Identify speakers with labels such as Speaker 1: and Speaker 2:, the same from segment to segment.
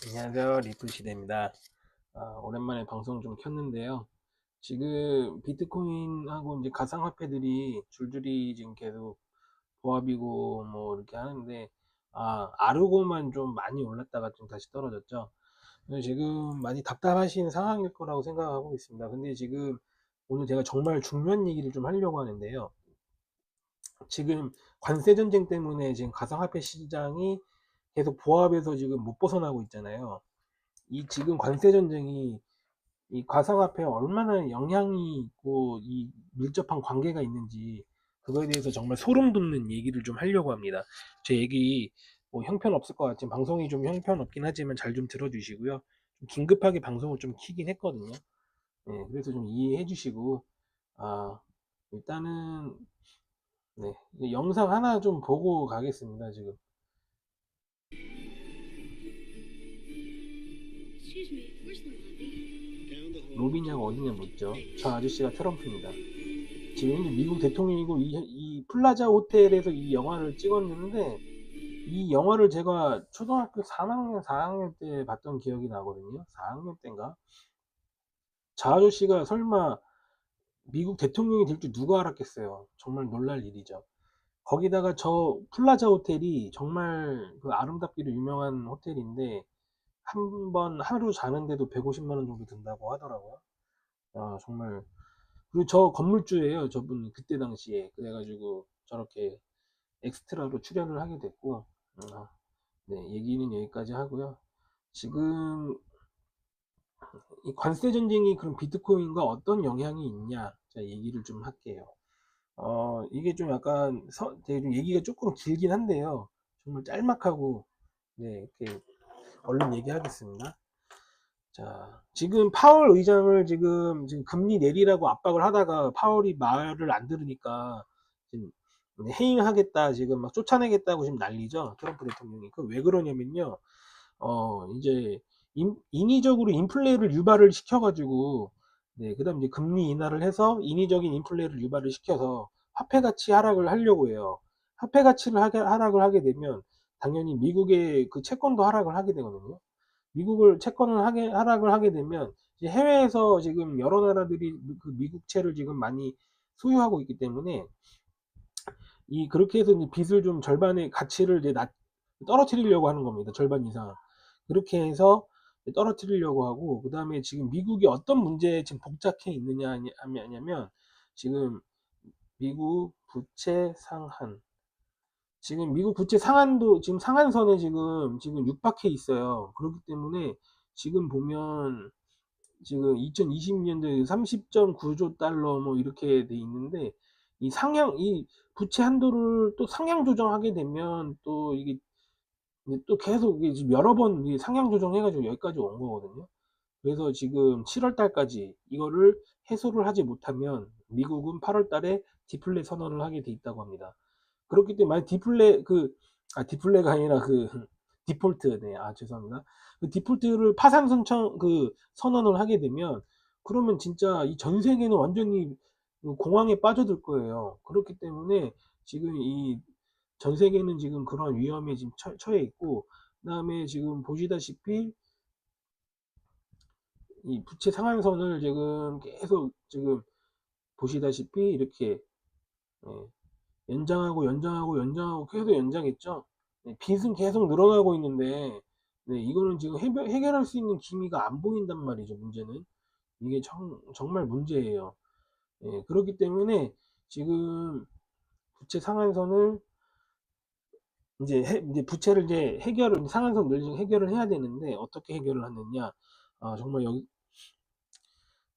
Speaker 1: 안녕하세요. 리플시대입니다. 오랜만에 방송 좀 켰는데요. 지금 비트코인하고 이제 가상화폐들이 줄줄이 지금 계속 보합이고 뭐 이렇게 하는데, 아르고만 좀 많이 올랐다가 좀 다시 떨어졌죠. 그래서 지금 많이 답답하신 상황일 거라고 생각하고 있습니다. 근데 지금 오늘 제가 정말 중요한 얘기를 좀 하려고 하는데요. 지금 관세 전쟁 때문에 지금 가상화폐 시장이 계속 보합에서 지금 못 벗어나고 있잖아요. 이 지금 관세 전쟁이 이 가상화폐에 얼마나 영향이 있고 이 밀접한 관계가 있는지, 그거에 대해서 정말 소름 돋는 얘기를 좀 하려고 합니다. 제 얘기 뭐 형편없을 것 같지만, 방송이 좀 형편없긴 하지만 잘 좀 들어주시고요. 좀 긴급하게 방송을 좀 키긴 했거든요. 네, 그래서 좀 이해해 주시고, 아 일단은 네, 이제 영상 하나 좀 보고 가겠습니다. 지금 로비냐가 어디냐 묻죠. 저 아저씨가 트럼프입니다. 지금 미국 대통령이고, 이 플라자 호텔에서 이 영화를 찍었는데, 이 영화를 제가 초등학교 3학년 4학년 때 봤던 기억이 나거든요. 4학년 때인가. 저 아저씨가 설마 미국 대통령이 될 줄 누가 알았겠어요. 정말 놀랄 일이죠. 거기다가 저 플라자 호텔이 정말 그 아름답기로 유명한 호텔인데, 한 번 하루 자는데도 150만 원 정도 든다고 하더라고요. 정말. 그리고 저 건물주예요, 저분. 그때 당시에. 그래가지고 저렇게 엑스트라로 출연을 하게 됐고, 어, 네, 얘기는 여기까지 하고요. 지금 이 관세 전쟁이 그럼 비트코인과 어떤 영향이 있냐, 자 얘기를 좀 할게요. 이게 좀 약간 되게 좀 얘기가 조금 길긴 한데요. 정말 짤막하고, 네, 이렇게 얼른 얘기하겠습니다. 자, 지금 파월 의장을 지금 금리 내리라고 압박을 하다가 파월이 말을 안 들으니까 지금 해임하겠다, 지금 막 쫓아내겠다고 지금 난리죠. 트럼프 대통령이. 그 왜 그러냐면요. 이제 인위적으로 인플레를 유발을 시켜가지고, 네, 그다음 이제 금리 인하를 해서 인위적인 인플레를 유발을 시켜서 화폐 가치 하락을 하려고 해요. 화폐 가치를 하락을 하게 되면 당연히 미국의 그 채권도 하락을 하게 되거든요. 미국을 채권을 하락을 하게 되면 이제 해외에서 지금 여러 나라들이 그 미국채를 지금 많이 소유하고 있기 때문에, 이 그렇게 해서 이제 빚을 좀 절반의 가치를 이제 떨어뜨리려고 하는 겁니다. 절반 이상. 그렇게 해서 떨어뜨리려고 하고, 그 다음에 지금 미국이 어떤 문제에 지금 복잡해 있느냐 하냐면, 지금 미국 부채 상한. 지금 미국 부채 상한도 지금 상한선에 지금 육박해 있어요. 그렇기 때문에 지금 보면 지금 2020년도에 30.9조 달러 뭐 이렇게 돼 있는데, 이 부채 한도를 또 상향 조정하게 되면 또 이게 또 계속 이게 지금 여러 번 상향 조정해가지고 여기까지 온 거거든요. 그래서 지금 7월 달까지 이거를 해소를 하지 못하면 미국은 8월 달에 디플레 선언을 하게 돼 있다고 합니다. 그렇기 때문에 만약 디플레가 아니라 디폴트, 네, 죄송합니다. 그 디폴트를 파산 선청 선언을 하게 되면, 그러면 진짜 이 전 세계는 완전히 공황에 빠져들 거예요. 그렇기 때문에 지금 이 전 세계는 지금 그런 위험에 지금 처해 있고, 그다음에 지금 보시다시피 이 부채 상한선을 지금 계속 지금 보시다시피 이렇게, 예, 연장하고 계속 연장했죠. 네, 빚은 계속 늘어나고 있는데, 네, 이거는 지금 해결할 수 있는 기미가 안 보인단 말이죠. 문제는 이게 정말 문제예요. 예, 그렇기 때문에 지금 부채 상한선을 이제 부채를 이제 상한선 늘리고 해결을 해야 되는데, 어떻게 해결을 하느냐. 정말 여기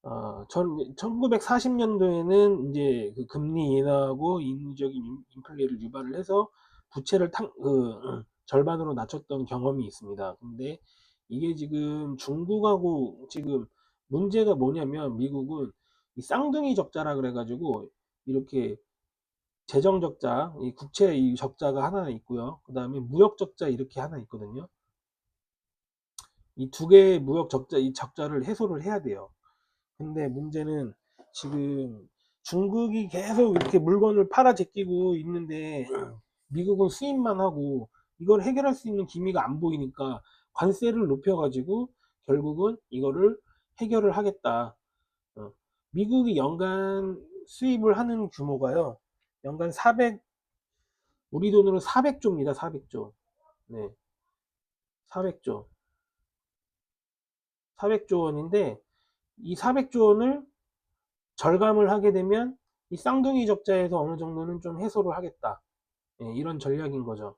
Speaker 1: 1940년도에는 이제 그 금리 인하하고 인위적인 인플레를 유발을 해서 부채를 절반으로 낮췄던 경험이 있습니다. 근데 이게 지금 중국하고 지금 문제가 뭐냐면, 미국은 이 쌍둥이 적자라 그래가지고 이렇게 재정 적자, 이 국채 이 적자가 하나 있고요. 그 다음에 무역 적자 이렇게 하나 있거든요. 이 두 개의 무역 적자, 이 적자를 해소를 해야 돼요. 근데 문제는 지금 중국이 계속 이렇게 물건을 팔아 제끼고 있는데, 미국은 수입만 하고 이걸 해결할 수 있는 기미가 안 보이니까 관세를 높여가지고 결국은 이거를 해결을 하겠다. 미국이 연간 수입을 하는 규모가요. 연간 400, 우리 돈으로 400조입니다. 400조. 네, 400조. 400조 원인데 이 400조 원을 절감을 하게 되면 이 쌍둥이 적자에서 어느 정도는 좀 해소를 하겠다. 예, 이런 전략인 거죠.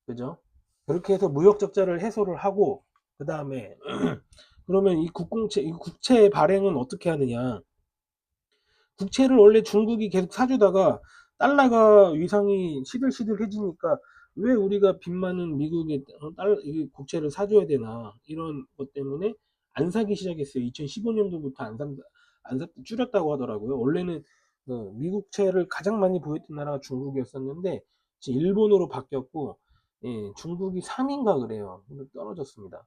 Speaker 1: 그죠? 그렇게 해서 무역 적자를 해소를 하고 그 다음에 그러면 이 국채 발행은 어떻게 하느냐? 국채를 원래 중국이 계속 사주다가 달러가 위상이 시들시들해지니까 왜 우리가 빚 많은 미국에 국채를 사줘야 되나 이런 것 때문에 안 사기 시작했어요. 2015년도부터 안 사, 줄였다고 하더라고요. 원래는 미국채를 가장 많이 보였던 나라가 중국이었었는데 지금 일본으로 바뀌었고, 예, 중국이 3인가 그래요. 떨어졌습니다.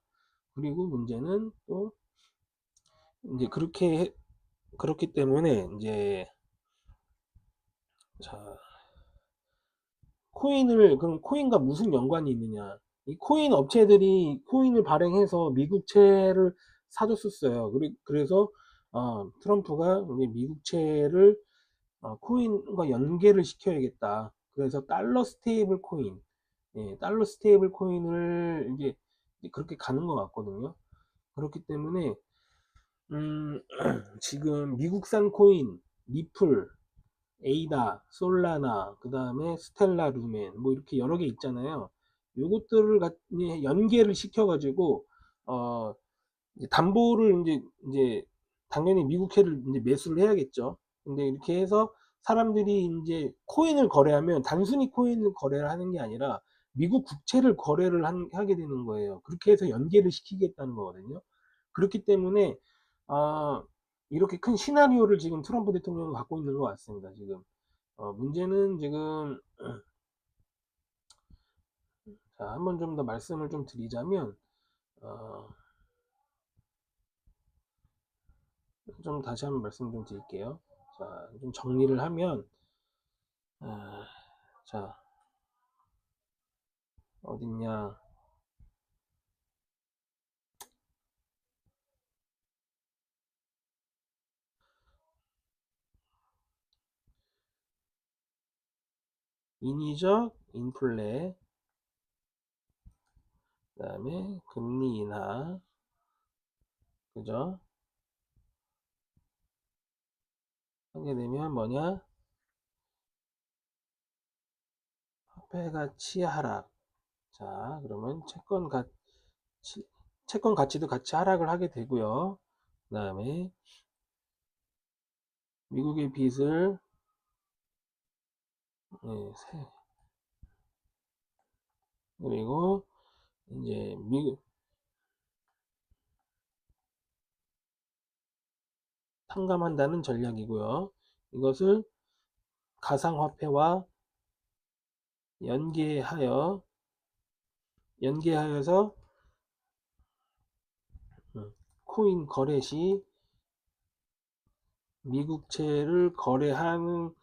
Speaker 1: 그리고 문제는 또 이제 그렇기 때문에 이제 자, 그럼 코인과 무슨 연관이 있느냐? 이 코인 업체들이 코인을 발행해서 미국채를 사줬었어요. 그래서 트럼프가 이제 미국채를 코인과 연계를 시켜야겠다. 그래서 달러 스테이블 코인, 예, 달러 스테이블 코인을 이제 그렇게 가는 것 같거든요. 그렇기 때문에 지금 미국산 코인, 리플, 에이다, 솔라나, 그 다음에 스텔라 루멘, 뭐 이렇게 여러 개 있잖아요. 요것들을 연계를 시켜가지고, 어, 담보를 이제 당연히 미국채를 이제 매수를 해야겠죠. 근데 이렇게 해서 사람들이 이제 코인을 거래하면 단순히 코인을 거래를 하는 게 아니라 미국 국채를 거래를 하게 되는 거예요. 그렇게 해서 연계를 시키겠다는 거거든요. 그렇기 때문에, 아, 이렇게 큰 시나리오를 지금 트럼프 대통령은 갖고 있는 것 같습니다. 지금. 문제는 지금, 자, 한번 좀 더 말씀을 좀 드리자면, 어, 좀 다시 한번 말씀 좀 드릴게요. 자, 좀 정리를 하면, 아, 자, 어딨냐. 인위적 인플레, 그 다음에 금리 인하, 그죠? 하게 되면 뭐냐? 화폐 가치 하락. 자, 그러면 채권 가치도 같이 하락을 하게 되고요. 그 다음에 미국의 빚을, 예, 그리고 이제 탕감한다는 전략이고요. 이것을 가상화폐와 연계하여서 코인 거래 시 미국채를 거래하는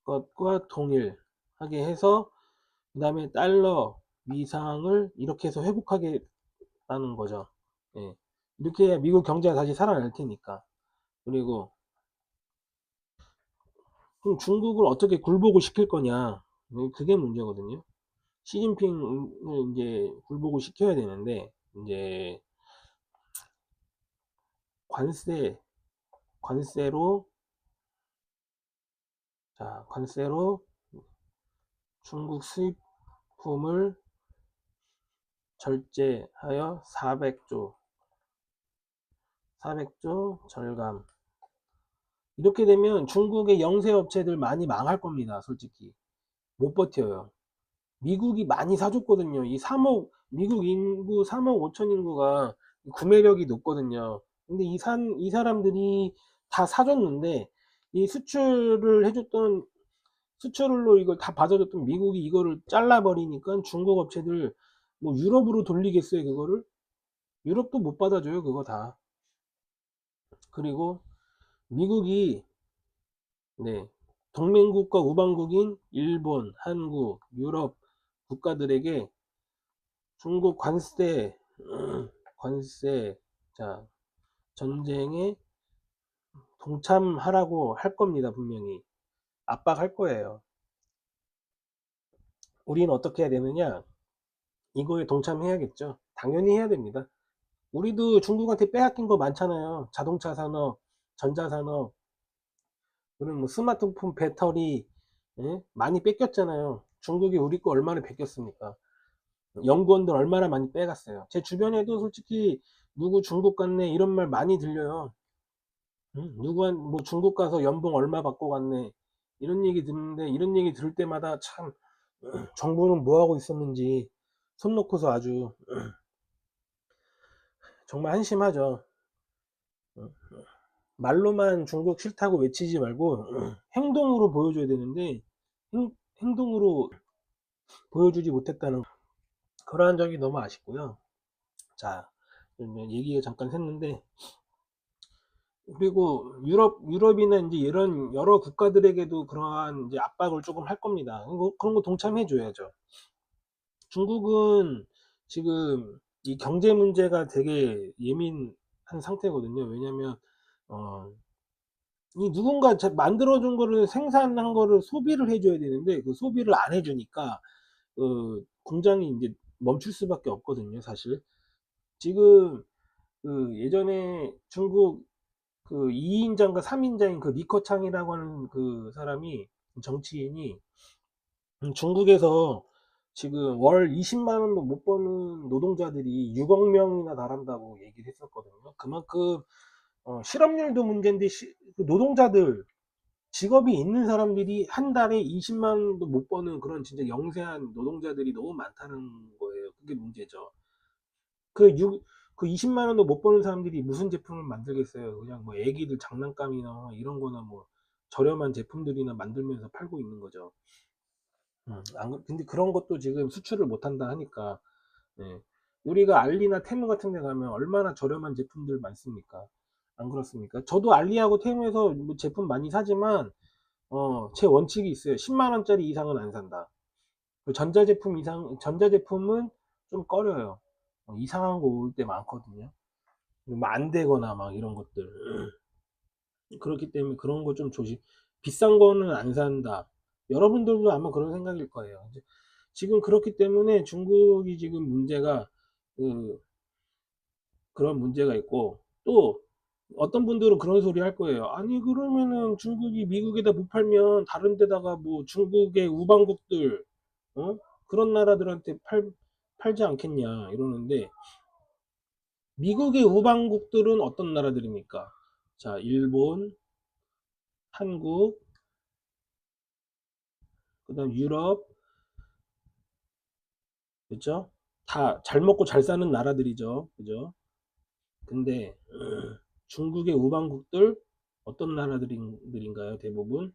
Speaker 1: 것과 동일하게 해서 그 다음에 달러 위상을 이렇게 해서 회복하겠다는 거죠. 예. 이렇게 해야 미국 경제가 다시 살아날 테니까. 그리고 그럼 중국을 어떻게 굴복을 시킬 거냐? 그게 문제거든요. 시진핑을 이제 굴복을 시켜야 되는데 이제 관세 관세로 관세로 중국 수입품을 절제하여 400조 절감. 이렇게 되면 중국의 영세 업체들 많이 망할 겁니다. 솔직히 못 버텨요. 미국이 많이 사줬거든요. 미국 인구 3억 5천 인구가 구매력이 높거든요. 근데 이 사람들이 다 사줬는데 이 수출로 이걸 다 받아줬던 미국이 이거를 잘라버리니까 중국 업체들 뭐 유럽으로 돌리겠어요, 그거를? 유럽도 못 받아줘요, 그거 다. 그리고 미국이, 네, 동맹국과 우방국인 일본, 한국, 유럽 국가들에게 중국 관세, 자, 전쟁에 동참하라고 할 겁니다, 분명히. 압박할 거예요. 우리는 어떻게 해야 되느냐? 이거에 동참해야겠죠. 당연히 해야 됩니다. 우리도 중국한테 빼앗긴 거 많잖아요. 자동차 산업, 전자산업, 그리고 뭐 스마트폰 배터리, 예? 많이 뺏겼잖아요. 중국이 우리 거 얼마나 뺏겼습니까? 연구원들 얼마나 많이 빼갔어요. 제 주변에도 솔직히 누구 중국 갔네 이런 말 많이 들려요. 누구한 뭐 중국 가서 연봉 얼마 받고 갔네 이런 얘기 듣는데, 이런 얘기 들을 때마다 참 정부는 뭐 하고 있었는지 손 놓고서 아주 정말 한심하죠. 말로만 중국 싫다고 외치지 말고 행동으로 보여줘야 되는데 행동으로 보여주지 못했다는 그러한 점이 너무 아쉽고요. 자, 얘기가 잠깐 샜는데, 그리고 유럽이나 이제 이런 여러 국가들에게도 그러한 이제 압박을 조금 할 겁니다. 그런 거 동참해 줘야죠. 중국은 지금 이 경제 문제가 되게 예민한 상태거든요. 왜냐면 이 누군가 만들어준 거를, 생산한 거를 소비를 해줘야 되는데 그 소비를 안 해주니까 공장이 이제 멈출 수밖에 없거든요, 사실. 지금 그 예전에 중국 그 2인자인가 3인자인 그 리커창이라고 하는 그 사람이, 정치인이 중국에서 지금 월 20만 원도 못 버는 노동자들이 6억 명이나 달한다고 얘기를 했었거든요. 그만큼 실업률도 문제인데 그 노동자들, 직업이 있는 사람들이 한 달에 20만 원도 못 버는 그런 진짜 영세한 노동자들이 너무 많다는 거예요. 그게 문제죠. 그 20만 원도 못 버는 사람들이 무슨 제품을 만들겠어요. 그냥 뭐 애기들 장난감이나 이런 거나 뭐 저렴한 제품들이나 만들면서 팔고 있는 거죠. 근데 그런 것도 지금 수출을 못 한다 하니까, 예. 우리가 알리나 테무 같은 데 가면 얼마나 저렴한 제품들 많습니까? 안 그렇습니까? 저도 알리하고 테무에서 뭐 제품 많이 사지만, 제 원칙이 있어요. 10만 원짜리 이상은 안 산다. 전자제품은 좀 꺼려요. 이상한 거 올 때 많거든요. 뭐 안 되거나 막 이런 것들. 그렇기 때문에 그런 거 좀 비싼 거는 안 산다. 여러분들도 아마 그런 생각일 거예요. 지금 그렇기 때문에 중국이 지금 문제가, 그, 그런 문제가 있고, 또 어떤 분들은 그런 소리 할 거예요. 아니, 그러면은 중국이 미국에다 못 팔면 다른 데다가 뭐 중국의 우방국들, 어? 그런 나라들한테 팔지 않겠냐 이러는데, 미국의 우방국들은 어떤 나라들입니까? 자, 일본, 한국, 그다음 유럽, 그죠? 다 잘 먹고 잘 사는 나라들이죠. 그죠? 근데 중국의 우방국들 어떤 나라들인가요? 대부분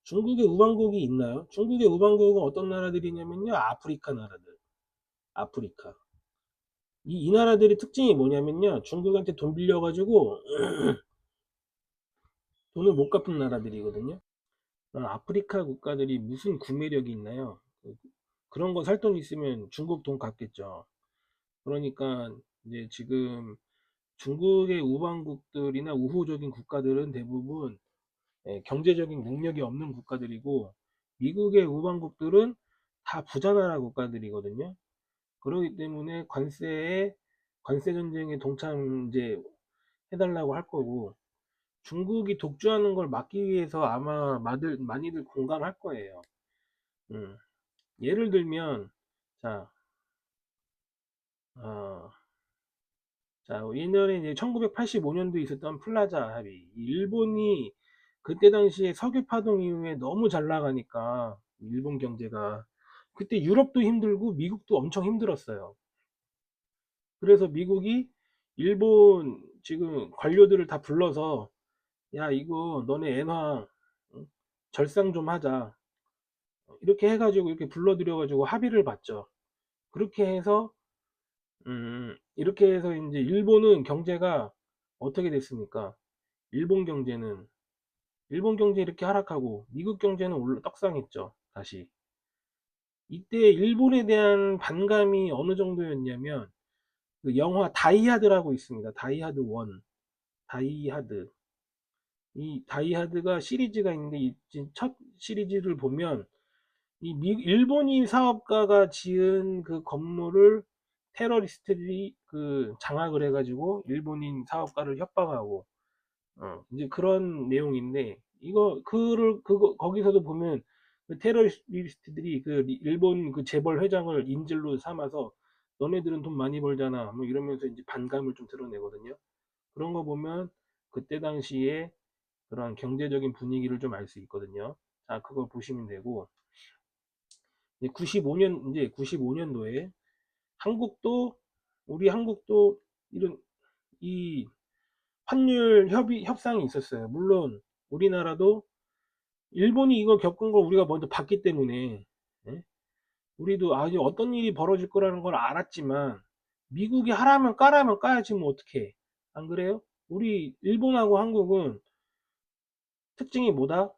Speaker 1: 중국의 우방국이 있나요? 중국의 우방국은 어떤 나라들이냐면요, 아프리카 나라들. 아프리카. 이 나라들의 특징이 뭐냐면요, 중국한테 돈 빌려가지고 돈을 못 갚은 나라들이거든요. 아프리카 국가들이 무슨 구매력이 있나요? 그런 거 살 돈 있으면 중국 돈 갚겠죠. 그러니까 이제 지금 중국의 우방국들이나 우호적인 국가들은 대부분 경제적인 능력이 없는 국가들이고, 미국의 우방국들은 다 부자나라 국가들이거든요. 그렇기 때문에 관세 전쟁에 동참 이제 해달라고 할 거고, 중국이 독주하는 걸 막기 위해서 아마 많이들 공감할 거예요. 음. 예를 들면, 자, 어, 자, 옛날에 이제 1985년도에 있었던 플라자 합의. 일본이 그때 당시에 석유 파동 이후에 너무 잘 나가니까, 일본 경제가. 그때 유럽도 힘들고 미국도 엄청 힘들었어요. 그래서 미국이 일본 지금 관료들을 다 불러서, 야, 이거 너네 엔화 절상 좀 하자. 이렇게 해가지고 이렇게 불러들여가지고 합의를 봤죠. 그렇게 해서 이렇게 해서 이제 일본은 경제가 어떻게 됐습니까? 일본 경제는 일본 경제 이렇게 하락하고 미국 경제는 올라 떡상했죠. 다시. 이때 일본에 대한 반감이 어느 정도였냐면 그 영화 다이하드라고 있습니다. 다이하드 1. 다이하드. 이 다이하드가 시리즈가 있는데 이 첫 시리즈를 보면 일본인 사업가가 지은 그 건물을 테러리스트들이 그 장악을 해가지고 일본인 사업가를 협박하고 이제 그런 내용인데 이거 그거 거기서도 보면 그 테러리스트들이 그 일본 그 재벌 회장을 인질로 삼아서 너네들은 돈 많이 벌잖아 뭐 이러면서 이제 반감을 좀 드러내거든요. 그런 거 보면 그때 당시에 그런 경제적인 분위기를 좀 알 수 있거든요. 자, 그거 보시면 되고 이제 95년도에 한국도 우리 한국도 이런 이 환율 협상이 있었어요. 물론 우리나라도 일본이 이거 겪은 걸 우리가 먼저 봤기 때문에 예? 우리도 아주 어떤 일이 벌어질 거라는 걸 알았지만 미국이 하라면 까라면 까야지 뭐 어떻게 안 그래요? 우리 일본하고 한국은 특징이 뭐다?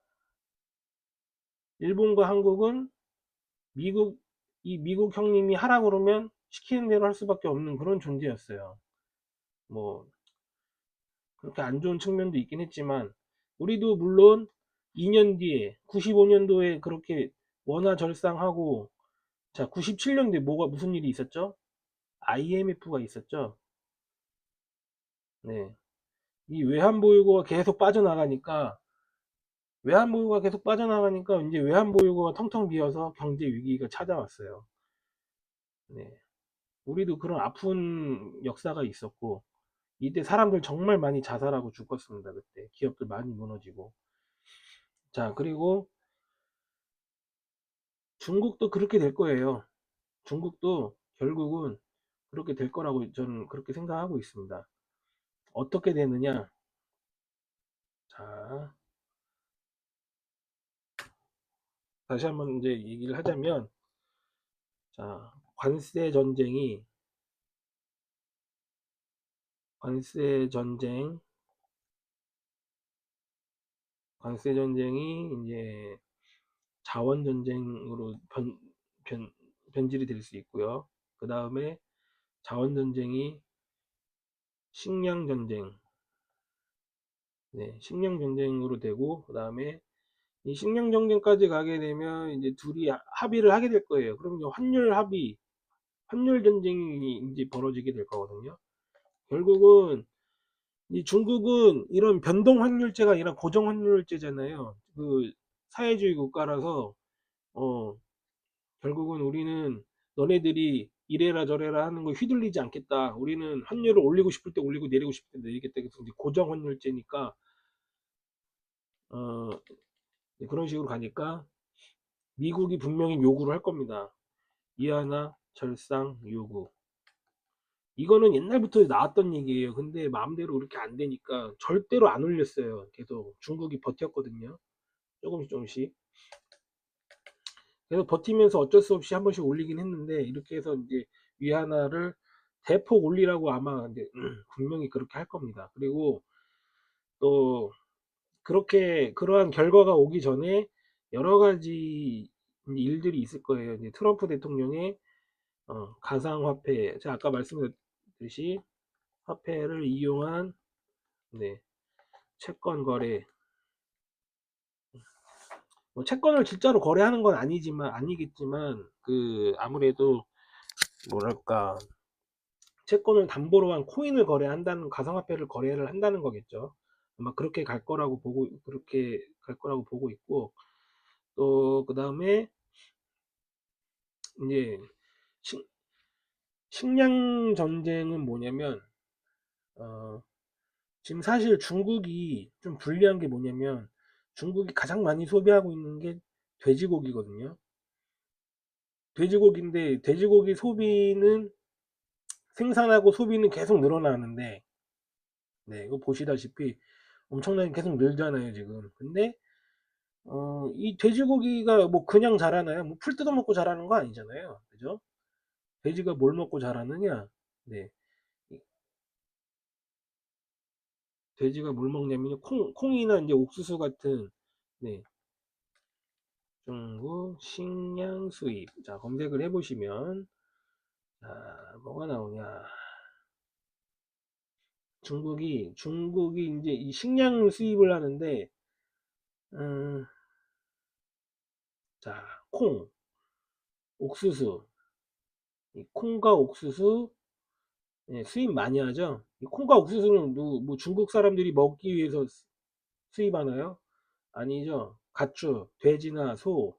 Speaker 1: 일본과 한국은 미국 형님이 하라 그러면 시키는 대로 할 수밖에 없는 그런 존재였어요. 뭐 그렇게 안 좋은 측면도 있긴 했지만 우리도 물론 2년 뒤에 95년도에 그렇게 원화절상하고 자 97년도에 뭐가 무슨 일이 있었죠? IMF가 있었죠. 네. 이 외환보유고가 계속 빠져나가니까 이제 외환보유고가 텅텅 비어서 경제 위기가 찾아왔어요. 네. 우리도 그런 아픈 역사가 있었고 이때 사람들 정말 많이 자살하고 죽었습니다. 그때 기업들 많이 무너지고 자 그리고 중국도 그렇게 될 거예요. 중국도 결국은 그렇게 될 거라고 저는 그렇게 생각하고 있습니다. 어떻게 되느냐? 자, 다시 한번 이제 얘기를 하자면, 자, 관세 전쟁, 관세 전쟁이 이제 자원 전쟁으로 변질이 될 수 있고요. 그 다음에 자원 전쟁이 식량 전쟁, 네, 식량 전쟁으로 되고, 그 다음에 이 식량 전쟁까지 가게 되면 이제 둘이 합의를 하게 될 거예요. 그럼 이제 환율 전쟁이 이제 벌어지게 될 거거든요. 결국은 이 중국은 이런 변동 환율제가 아니라 고정 환율제잖아요. 그 사회주의 국가라서 어 결국은 우리는 너네들이 이래라 저래라 하는 거 휘둘리지 않겠다. 우리는 환율을 올리고 싶을 때 올리고 내리고 싶을 때 내리겠다. 그래서 이제 고정 환율제니까 어 그런 식으로 가니까 미국이 분명히 요구를 할 겁니다. 이하나 절상 요구. 이거는 옛날부터 나왔던 얘기예요. 근데 마음대로 그렇게 안 되니까 절대로 안 올렸어요. 계속 중국이 버텼거든요. 조금씩 조금씩. 그래서 버티면서 어쩔 수 없이 한 번씩 올리긴 했는데 이렇게 해서 이제 위안화를 대폭 올리라고 아마 이제 분명히 그렇게 할 겁니다. 그리고 또 그렇게 그러한 결과가 오기 전에 여러 가지 일들이 있을 거예요. 이제 트럼프 대통령의 가상화폐, 제가 아까 말씀드렸듯이 화폐를 이용한 네, 채권 거래, 뭐 채권을 진짜로 거래하는 건 아니겠지만 그 아무래도 뭐랄까 채권을 담보로 한 코인을 거래한다는 가상화폐를 거래를 한다는 거겠죠. 아마 그렇게 갈 거라고 보고 있고 또 그다음에 이제 식, 식량 전쟁은 뭐냐면 어, 지금 사실 중국이 좀 불리한 게 뭐냐면 중국이 가장 많이 소비하고 있는 게 돼지고기거든요. 돼지고기인데 돼지고기 소비는 생산하고 소비는 계속 늘어나는데 네, 이거 보시다시피 엄청나게 계속 늘잖아요, 지금. 근데 이 돼지고기가 뭐 그냥 자라나요? 뭐 풀 뜯어먹고 자라는 거 아니잖아요. 그죠? 돼지가 뭘 먹고 자라느냐? 네. 돼지가 뭘 먹냐면 콩이나 이제 옥수수 같은 네, 중국 식량 수입. 자, 검색을 해보시면, 자, 뭐가 나오냐. 중국이 이제 이 식량 수입을 하는데, 음, 자, 옥수수. 이 콩과 옥수수, 예, 수입 많이 하죠. 이 콩과 옥수수는 뭐 중국 사람들이 먹기 위해서 수입하나요? 아니죠. 가축, 돼지나 소,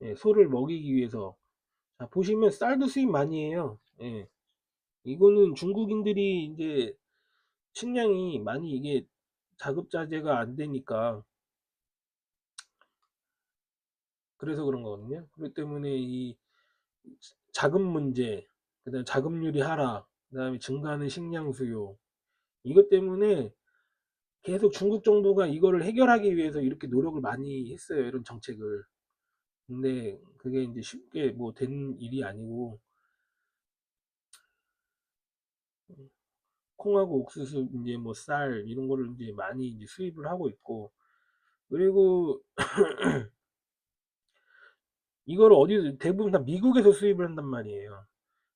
Speaker 1: 예, 소를 먹이기 위해서. 자, 보시면 쌀도 수입 많이 해요. 예, 이거는 중국인들이 이제 식량이 많이 이게 자급자재가 안 되니까 그래서 그런 거거든요. 그렇기 때문에 이 자금 문제, 그다음 자금률이 하락, 그다음에 증가하는 식량 수요, 이것 때문에 계속 중국 정부가 이거를 해결하기 위해서 이렇게 노력을 많이 했어요. 이런 정책을. 근데 그게 이제 쉽게 뭐 된 일이 아니고, 콩하고 옥수수 이제 뭐 쌀 이런 거를 이제 많이 이제 수입을 하고 있고, 그리고 이거를 어디 대부분 다 미국에서 수입을 한단 말이에요.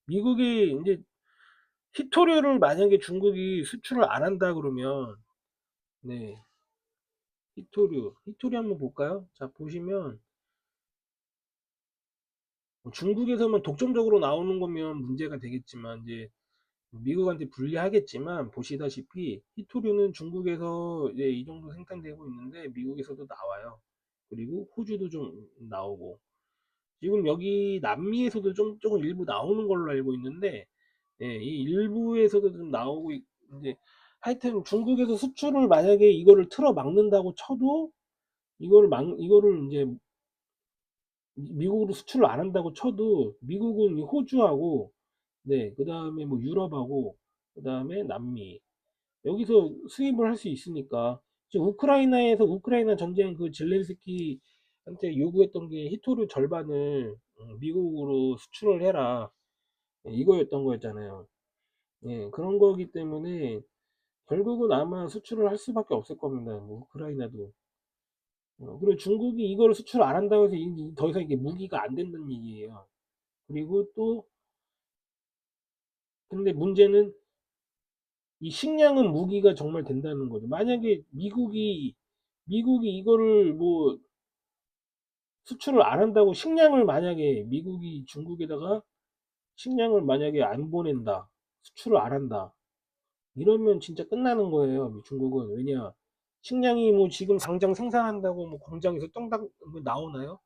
Speaker 1: 미국이 이제 히토류를 만약에 중국이 수출을 안 한다 그러면, 네, 히토류 한번 볼까요? 자, 보시면 중국에서만 독점적으로 나오는 거면 문제가 되겠지만, 이제 미국한테 불리하겠지만, 보시다시피 히토류는 중국에서 이제 이 정도 생산되고 있는데 미국에서도 나와요. 그리고 호주도 좀 나오고, 지금 여기 남미에서도 조금 일부 나오는 걸로 알고 있는데, 예, 이 일부에서도 좀 나오고 이제 하여튼 중국에서 수출을 만약에 이거를 틀어 막는다고 쳐도, 이거를 이제 미국으로 수출을 안 한다고 쳐도, 미국은 이 호주하고, 네, 그 다음에 뭐 유럽하고, 그 다음에 남미, 여기서 수입을 할 수 있으니까. 지금 우크라이나 전쟁, 그 젤렌스키한테 요구했던 게 히토류 절반을 미국으로 수출을 해라, 예, 이거였던 거였잖아요. 예, 그런 거기 때문에 결국은 아마 수출을 할 수밖에 없을 겁니다. 뭐 우크라이나도. 그리고 중국이 이거를 수출 안 한다고 해서 더 이상 이게 무기가 안 된다는 얘기예요. 그리고 또, 근데 문제는 이 식량은 무기가 정말 된다는 거죠. 만약에 미국이 이거를 뭐 수출을 안 한다고, 식량을 만약에 미국이 중국에다가 식량을 만약에 안 보낸다, 수출을 안 한다, 이러면 진짜 끝나는 거예요. 중국은. 왜냐, 식량이 뭐 지금 당장 생산한다고 뭐 공장에서 똥당 뭐 나오나요?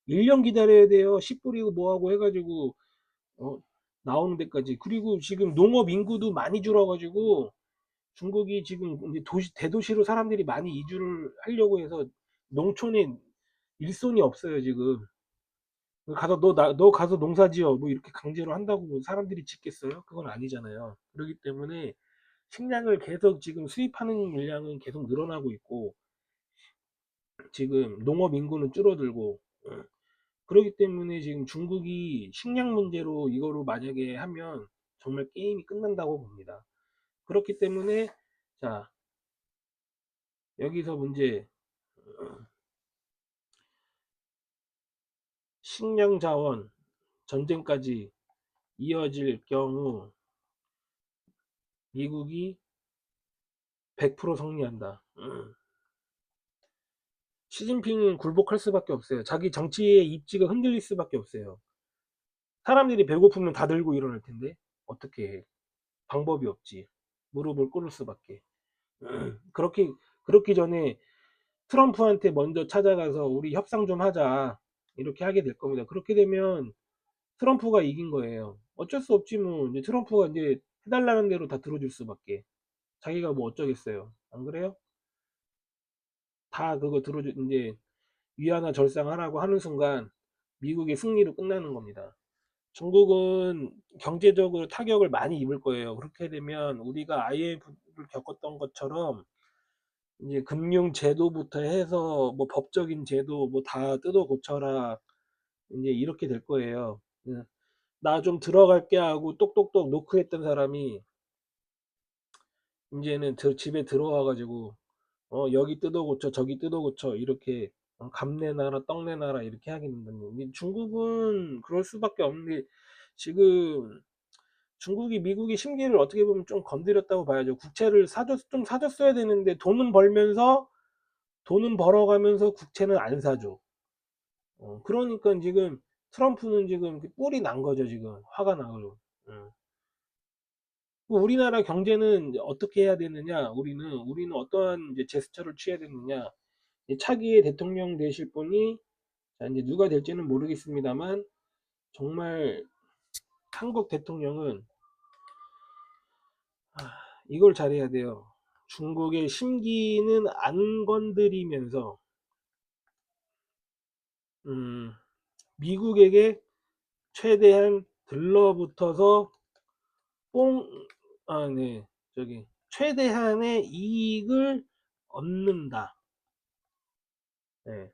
Speaker 1: 1년 기다려야 돼요. 씨 뿌리고 뭐하고 해가지고, 어, 나오는 데까지. 그리고 지금 농업 인구도 많이 줄어가지고 중국이 지금 이제 대도시로 사람들이 많이 이주를 하려고 해서 농촌에 일손이 없어요, 지금. 가서 너 가서 농사 지어, 뭐 이렇게 강제로 한다고 뭐 사람들이 짓겠어요? 그건 아니잖아요. 그렇기 때문에 식량을 계속 지금 수입하는 물량은 계속 늘어나고 있고, 지금 농업 인구는 줄어들고, 그렇기 때문에 지금 중국이 식량 문제로 이거로 만약에 하면 정말 게임이 끝난다고 봅니다. 그렇기 때문에, 자, 여기서 문제, 식량 자원 전쟁까지 이어질 경우 미국이 100% 승리한다. 시진핑은 굴복할 수밖에 없어요. 자기 정치의 입지가 흔들릴 수밖에 없어요. 사람들이 배고프면 다 들고 일어날 텐데 어떻게 해? 방법이 없지. 무릎을 꿇을 수밖에. 그렇게 그렇기 전에 트럼프한테 먼저 찾아가서 우리 협상 좀 하자, 이렇게 하게 될 겁니다. 그렇게 되면 트럼프가 이긴 거예요. 어쩔 수 없지 뭐. 이제 트럼프가 이제 해달라는 대로 다 들어줄 수밖에. 자기가 뭐 어쩌겠어요. 안 그래요? 다 그거 들어줘 이제 위안화 절상하라고 하는 순간 미국의 승리로 끝나는 겁니다. 중국은 경제적으로 타격을 많이 입을 거예요. 그렇게 되면 우리가 IMF를 겪었던 것처럼 이제 금융 제도부터 해서 뭐 법적인 제도 뭐 다 뜯어 고쳐라, 이제 이렇게 될 거예요. 나 좀 들어갈게 하고 똑똑똑 노크했던 사람이 이제는 저 집에 들어와 가지고 여기 뜯어 고쳐 저기 뜯어 고쳐 이렇게 감내놔라 떡내놔라 이렇게 하겠는데 중국은 그럴 수밖에 없는 게 지금 중국이 미국의 심기를 어떻게 보면 좀 건드렸다고 봐야죠. 국채를 좀 사줬어야 되는데 돈은 벌어가면서 국채는 안 사줘. 그러니까 지금 트럼프는 지금 뿔이 난 거죠. 지금 화가 나고. 우리나라 경제는 이제 어떻게 해야 되느냐? 우리는 어떠한 이제 제스처를 취해야 되느냐? 차기의 대통령 되실 분이 자, 이제 누가 될지는 모르겠습니다만 정말 한국 대통령은 이걸 잘해야 돼요. 중국의 심기는 안 건드리면서 음, 미국에게 최대한 들러붙어서 뽕, 네, 최대한의 이익을 얻는다. 네.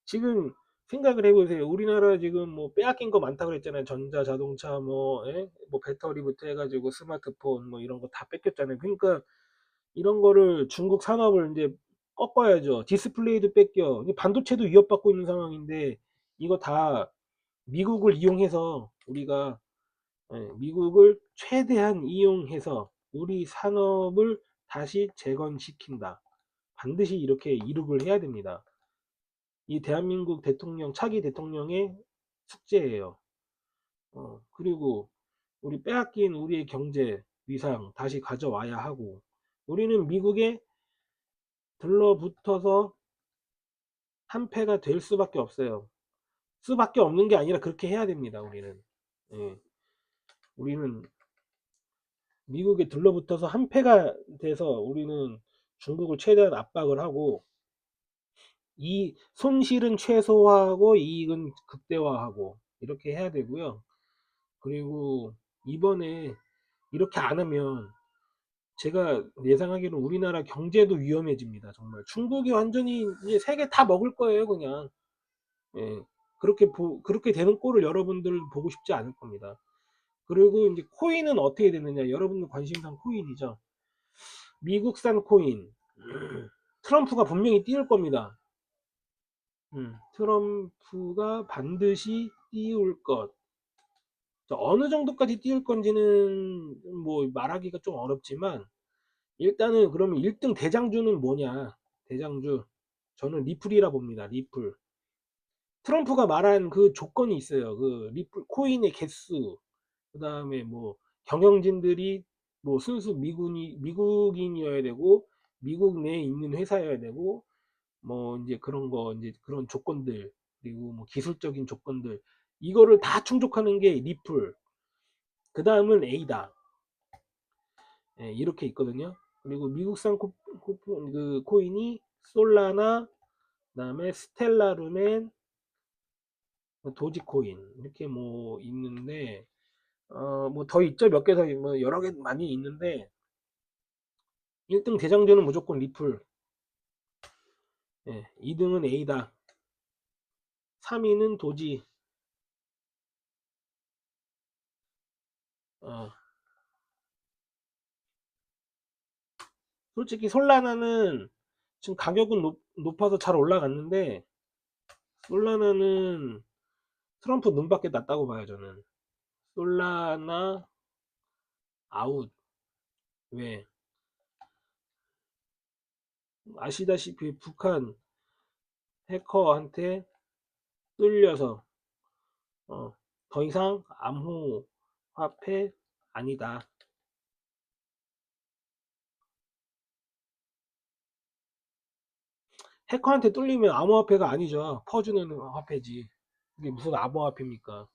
Speaker 1: 지금 생각을 해보세요. 우리나라 지금 뭐 빼앗긴 거 많다고 그랬잖아요. 전자, 자동차, 뭐 배터리부터 해가지고 스마트폰 뭐 이런 거 다 뺏겼잖아요. 그러니까 이런 거를 중국 산업을 이제 꺾어야죠. 디스플레이도 뺏겨. 반도체도 위협받고 있는 상황인데 이거 다 미국을 이용해서 미국을 최대한 이용해서 우리 산업을 다시 재건시킨다. 반드시 이렇게 이룩을 해야 됩니다. 이 대한민국 대통령, 차기 대통령의 숙제예요. 그리고 우리 빼앗긴 우리의 경제 위상 다시 가져와야 하고 우리는 미국에 들러붙어서 한패가 될 수밖에 없어요. 수밖에 없는 게 아니라 그렇게 해야 됩니다. 예, 우리는 미국에 들러붙어서 한패가 돼서 우리는 중국을 최대한 압박을 하고 이 손실은 최소화하고 이익은 극대화하고 이렇게 해야 되고요. 그리고 이번에 이렇게 안 하면 제가 예상하기로는 우리나라 경제도 위험해집니다. 정말 중국이 완전히 이제 세계 다 먹을 거예요, 그냥. 예. 그렇게 되는 꼴을 여러분들 보고 싶지 않을 겁니다. 그리고 이제 코인은 어떻게 되느냐? 여러분들 관심사 코인이죠. 미국산 코인. 트럼프가 분명히 띄울 겁니다. 트럼프가 반드시 띄울 것. 어느 정도까지 띄울 건지는 뭐 말하기가 좀 어렵지만 일단은 그러면 1등 대장주는 뭐냐? 대장주. 저는 리플이라 봅니다. 리플. 트럼프가 말한 그 조건이 있어요. 그 리플 코인의 개수, 그다음에 뭐 경영진들이 뭐 순수 미국인이어야 되고 미국 내에 있는 회사여야 되고 뭐 이제 그런 거 이제 그런 조건들 그리고 뭐 기술적인 조건들 이거를 다 충족하는 게 리플. 그 다음은 A다. 예, 이렇게 있거든요. 그리고 미국산 그 코인이 솔라나, 그다음에 스텔라 루멘, 도지코인 이렇게 뭐 있는데 뭐 더 있죠. 몇 개 더 뭐 여러 개 많이 있는데 1등 대장주는 무조건 리플. 예, 2등은 A다. 3위는 도지. 어, 솔직히 솔라나는 지금 가격은 높아서 잘 올라갔는데 솔라나는 트럼프 눈밖에 났다고 봐요, 저는. 솔라나 아웃. 왜? 아시다시피 북한 해커한테 뚫려서 어, 더 이상 암호화폐 아니다. 해커한테 뚫리면 암호화폐가 아니죠. 퍼주는 화폐지. 이게 무슨 암호화폐입니까?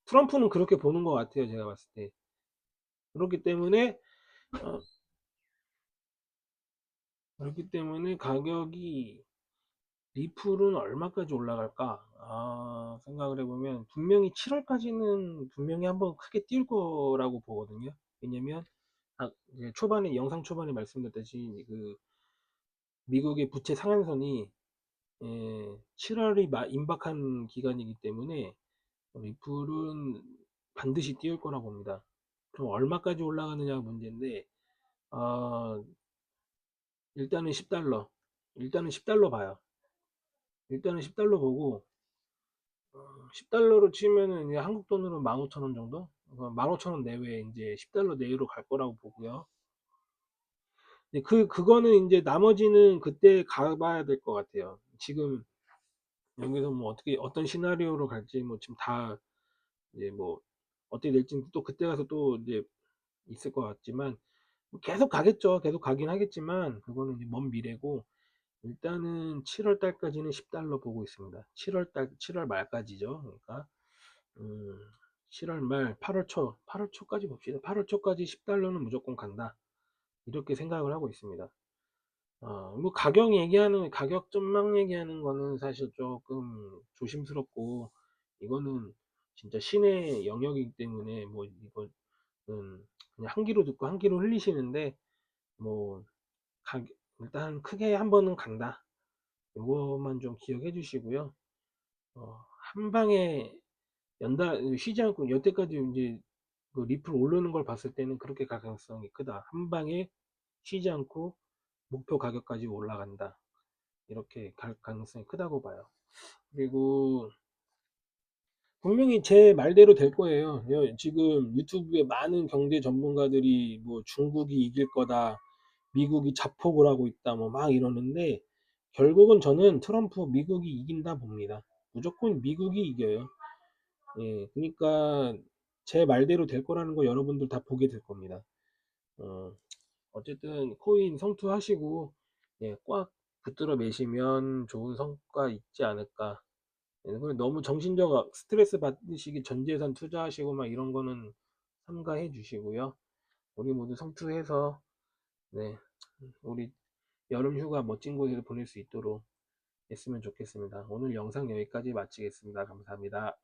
Speaker 1: 트럼프는 그렇게 보는 것 같아요. 제가 봤을 때. 그렇기 때문에 어, 그렇기 때문에 가격이 리플은 얼마까지 올라갈까? 생각을 해보면 분명히 7월까지는 분명히 한번 크게 뛸 거라고 보거든요. 왜냐면 이제 영상 초반에 말씀드렸듯이 그 미국의 부채 상한선이 7월이 임박한 기간이기 때문에 리플은 반드시 띄울 거라고 봅니다. 그럼 얼마까지 올라가느냐가 문제인데 어, 일단은 10달러. 일단은 10달러 봐요. 일단은 10달러 보고 10달러로 치면은 이제 한국 돈으로 15,000원 정도? 15,000원 내외 이제 10달러 내외로 갈 거라고 보고요. 근데 그거는 이제 나머지는 그때 가봐야 될 것 같아요. 지금 여기서 뭐 어떻게 어떤 시나리오로 갈지 뭐 지금 다 이제 뭐 어떻게 될지 또 그때 가서 또 이제 있을 것 같지만 뭐 계속 가겠죠. 계속 가긴 하겠지만 그거는 이제 먼 미래고 일단은 7월 달까지는 10달러 보고 있습니다. 7월 말까지죠. 그러니까 7월 말, 8월 초까지 봅시다. 8월 초까지 10달러는 무조건 간다. 이렇게 생각을 하고 있습니다. 뭐 가격 전망 얘기하는 거는 사실 조금 조심스럽고, 이거는 진짜 신의 영역이기 때문에, 뭐, 이거는 그냥 한 귀로 듣고 한 귀로 흘리시는데, 뭐, 가, 일단 크게 한 번은 간다. 요것만 좀 기억해 주시고요. 한 방에 쉬지 않고 여태까지 이제 그 리플 오르는 걸 봤을 때는 그렇게 가능성이 크다. 한 방에 쉬지 않고 목표 가격까지 올라간다. 이렇게 갈 가능성이 크다고 봐요. 그리고 분명히 제 말대로 될 거예요. 지금 유튜브에 많은 경제 전문가들이 뭐 중국이 이길 거다, 미국이 자폭을 하고 있다, 뭐 막 이러는데 결국은 저는 트럼프 미국이 이긴다 봅니다. 무조건 미국이 이겨요. 예, 그러니까 제 말대로 될 거라는 거 여러분들 다 보게 될 겁니다. 어, 어쨌든 코인 성투하시고 예, 꽉 붙들어 매시면 좋은 성과 있지 않을까. 예, 그리고 너무 정신적 스트레스 받으시기 전재산 투자하시고 막 이런 거는 삼가해 주시고요. 우리 모두 성투해서 네, 우리 여름 휴가 멋진 곳에서 보낼 수 있도록 했으면 좋겠습니다. 오늘 영상 여기까지 마치겠습니다. 감사합니다.